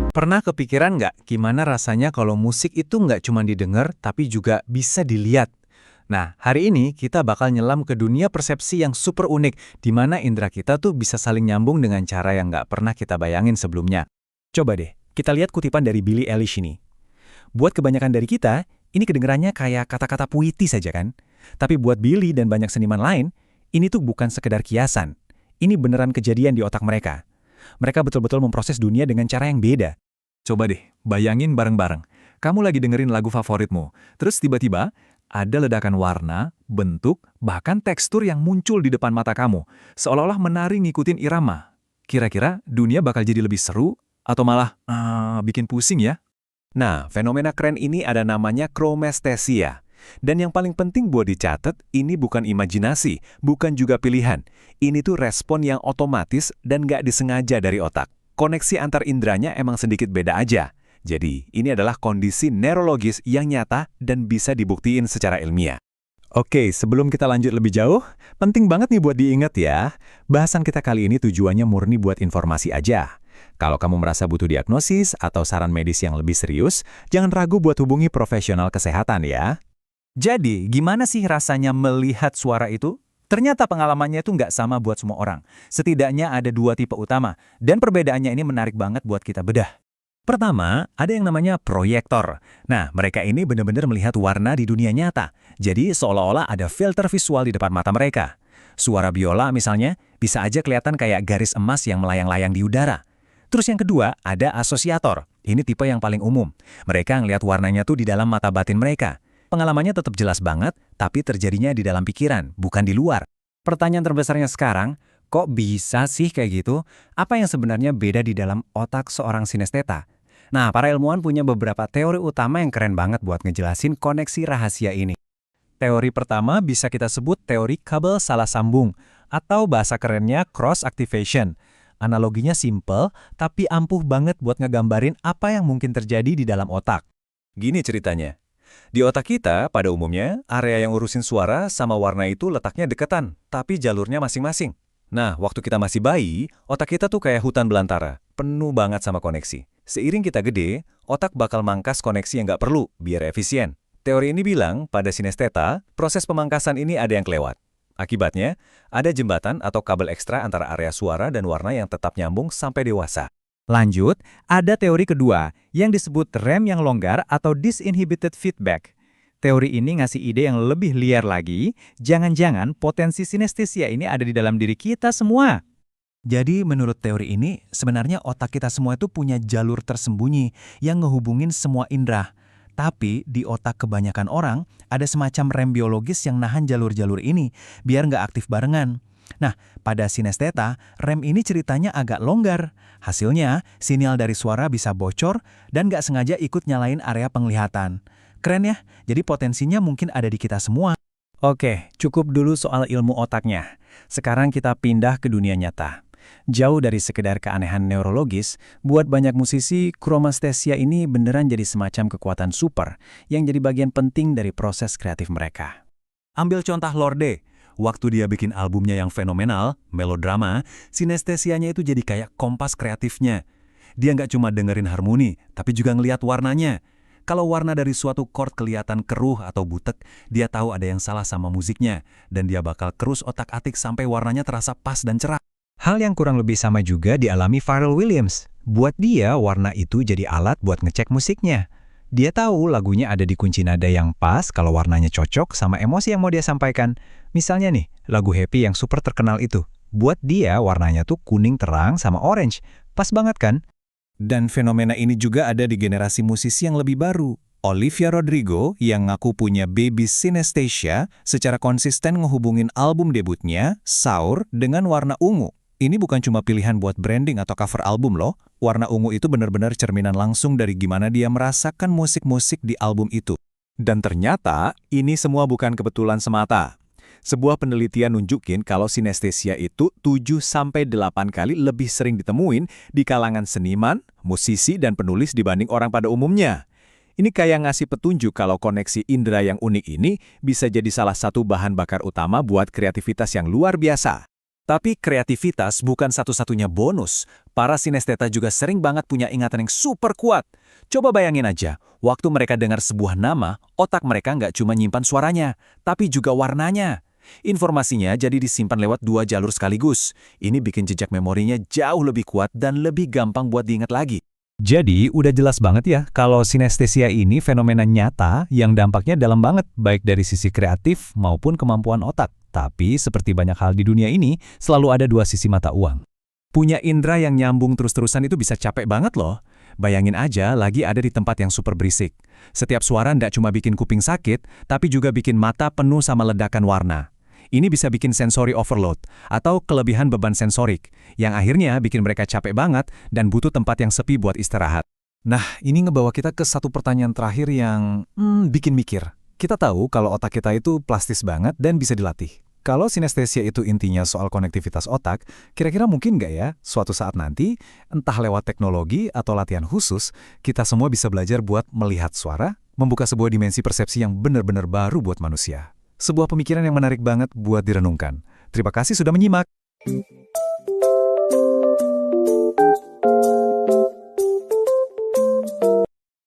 Pernah kepikiran nggak gimana rasanya kalau musik itu nggak cuma didengar tapi juga bisa dilihat? Nah, hari ini kita bakal nyelam ke dunia persepsi yang super unik, di mana indera kita tuh bisa saling nyambung dengan cara yang nggak pernah kita bayangin sebelumnya. Coba deh, kita lihat kutipan dari Billie Eilish ini. Buat kebanyakan dari kita, ini kedengarannya kayak kata-kata puitis saja kan? Tapi buat Billie dan banyak seniman lain, ini tuh bukan sekedar kiasan. Ini beneran kejadian di otak mereka. Mereka betul-betul memproses dunia dengan cara yang beda. Coba deh, bayangin bareng-bareng. Kamu lagi dengerin lagu favoritmu, terus tiba-tiba ada ledakan warna, bentuk, bahkan tekstur yang muncul di depan mata kamu, seolah-olah menari ngikutin irama. Kira-kira dunia bakal jadi lebih seru atau malah bikin pusing ya? Nah, fenomena keren ini ada namanya chromesthesia. Dan yang paling penting buat dicatat, ini bukan imajinasi, bukan juga pilihan. Ini tuh respon yang otomatis dan nggak disengaja dari otak. Koneksi antar indranya emang sedikit beda aja. Jadi, ini adalah kondisi neurologis yang nyata dan bisa dibuktiin secara ilmiah. Oke, sebelum kita lanjut lebih jauh, penting banget nih buat diingat ya. Bahasan kita kali ini tujuannya murni buat informasi aja. Kalau kamu merasa butuh diagnosis atau saran medis yang lebih serius, jangan ragu buat hubungi profesional kesehatan ya. Jadi, gimana sih rasanya melihat suara itu? Ternyata pengalamannya itu nggak sama buat semua orang. Setidaknya ada dua tipe utama, dan perbedaannya ini menarik banget buat kita bedah. Pertama, ada yang namanya proyektor. Nah, mereka ini benar-benar melihat warna di dunia nyata. Jadi, seolah-olah ada filter visual di depan mata mereka. Suara biola misalnya, bisa aja kelihatan kayak garis emas yang melayang-layang di udara. Terus yang kedua, ada asosiator. Ini tipe yang paling umum. Mereka ngelihat warnanya tuh di dalam mata batin mereka. Pengalamannya tetap jelas banget, tapi terjadinya di dalam pikiran, bukan di luar. Pertanyaan terbesarnya sekarang, kok bisa sih kayak gitu? Apa yang sebenarnya beda di dalam otak seorang sinesteta? Nah, para ilmuwan punya beberapa teori utama yang keren banget buat ngejelasin koneksi rahasia ini. Teori pertama bisa kita sebut teori kabel salah sambung, atau bahasa kerennya cross-activation. Analoginya simple, tapi ampuh banget buat ngegambarin apa yang mungkin terjadi di dalam otak. Gini ceritanya. Di otak kita, pada umumnya, area yang urusin suara sama warna itu letaknya deketan, tapi jalurnya masing-masing. Nah, waktu kita masih bayi, otak kita tuh kayak hutan belantara, penuh banget sama koneksi. Seiring kita gede, otak bakal mangkas koneksi yang nggak perlu, biar efisien. Teori ini bilang, pada sinesteta, proses pemangkasan ini ada yang kelewat. Akibatnya, ada jembatan atau kabel ekstra antara area suara dan warna yang tetap nyambung sampai dewasa. Lanjut, ada teori kedua yang disebut rem yang longgar atau disinhibited feedback. Teori ini ngasih ide yang lebih liar lagi, jangan-jangan potensi sinestesia ini ada di dalam diri kita semua. Jadi menurut teori ini, sebenarnya otak kita semua itu punya jalur tersembunyi yang ngehubungin semua indera. Tapi di otak kebanyakan orang, ada semacam rem biologis yang nahan jalur-jalur ini, biar nggak aktif barengan. Nah, pada sinesteta, rem ini ceritanya agak longgar. Hasilnya, sinyal dari suara bisa bocor dan nggak sengaja ikut nyalain area penglihatan. Keren ya? Jadi potensinya mungkin ada di kita semua. Oke, cukup dulu soal ilmu otaknya. Sekarang kita pindah ke dunia nyata. Jauh dari sekedar keanehan neurologis, buat banyak musisi, chromesthesia ini beneran jadi semacam kekuatan super yang jadi bagian penting dari proses kreatif mereka. Ambil contoh Lorde. Waktu dia bikin albumnya yang fenomenal, Melodrama, sinestesianya itu jadi kayak kompas kreatifnya. Dia nggak cuma dengerin harmoni, tapi juga ngelihat warnanya. Kalau warna dari suatu chord kelihatan keruh atau butek, dia tahu ada yang salah sama musiknya, dan dia bakal kerus otak-atik sampai warnanya terasa pas dan cerah. Hal yang kurang lebih sama juga dialami Pharrell Williams. Buat dia, warna itu jadi alat buat ngecek musiknya. Dia tahu lagunya ada di kunci nada yang pas kalau warnanya cocok sama emosi yang mau dia sampaikan. Misalnya nih, lagu Happy yang super terkenal itu. Buat dia, warnanya tuh kuning terang sama orange. Pas banget kan? Dan fenomena ini juga ada di generasi musisi yang lebih baru. Olivia Rodrigo yang ngaku punya baby synesthesia secara konsisten ngehubungin album debutnya, Sour, dengan warna ungu. Ini bukan cuma pilihan buat branding atau cover album loh. Warna ungu itu benar-benar cerminan langsung dari gimana dia merasakan musik-musik di album itu. Dan ternyata, ini semua bukan kebetulan semata. Sebuah penelitian nunjukin kalau sinestesia itu 7-8 kali lebih sering ditemuin di kalangan seniman, musisi, dan penulis dibanding orang pada umumnya. Ini kayak ngasih petunjuk kalau koneksi indera yang unik ini bisa jadi salah satu bahan bakar utama buat kreativitas yang luar biasa. Tapi kreativitas bukan satu-satunya bonus. Para sinesteta juga sering banget punya ingatan yang super kuat. Coba bayangin aja, waktu mereka dengar sebuah nama, otak mereka nggak cuma nyimpan suaranya, tapi juga warnanya. Informasinya jadi disimpan lewat 2 jalur sekaligus. Ini bikin jejak memorinya jauh lebih kuat dan lebih gampang buat diingat lagi. Jadi, udah jelas banget ya kalau sinestesia ini fenomena nyata yang dampaknya dalam banget, baik dari sisi kreatif maupun kemampuan otak. Tapi, seperti banyak hal di dunia ini, selalu ada 2 sisi mata uang. Punya indera yang nyambung terus-terusan itu bisa capek banget loh. Bayangin aja lagi ada di tempat yang super berisik. Setiap suara ndak cuma bikin kuping sakit, tapi juga bikin mata penuh sama ledakan warna. Ini bisa bikin sensory overload, atau kelebihan beban sensorik, yang akhirnya bikin mereka capek banget dan butuh tempat yang sepi buat istirahat. Nah, ini ngebawa kita ke satu pertanyaan terakhir yang bikin mikir. Kita tahu kalau otak kita itu plastis banget dan bisa dilatih. Kalau sinestesia itu intinya soal konektivitas otak, kira-kira mungkin nggak ya suatu saat nanti, entah lewat teknologi atau latihan khusus, kita semua bisa belajar buat melihat suara, membuka sebuah dimensi persepsi yang benar-benar baru buat manusia. Sebuah pemikiran yang menarik banget buat direnungkan. Terima kasih sudah menyimak.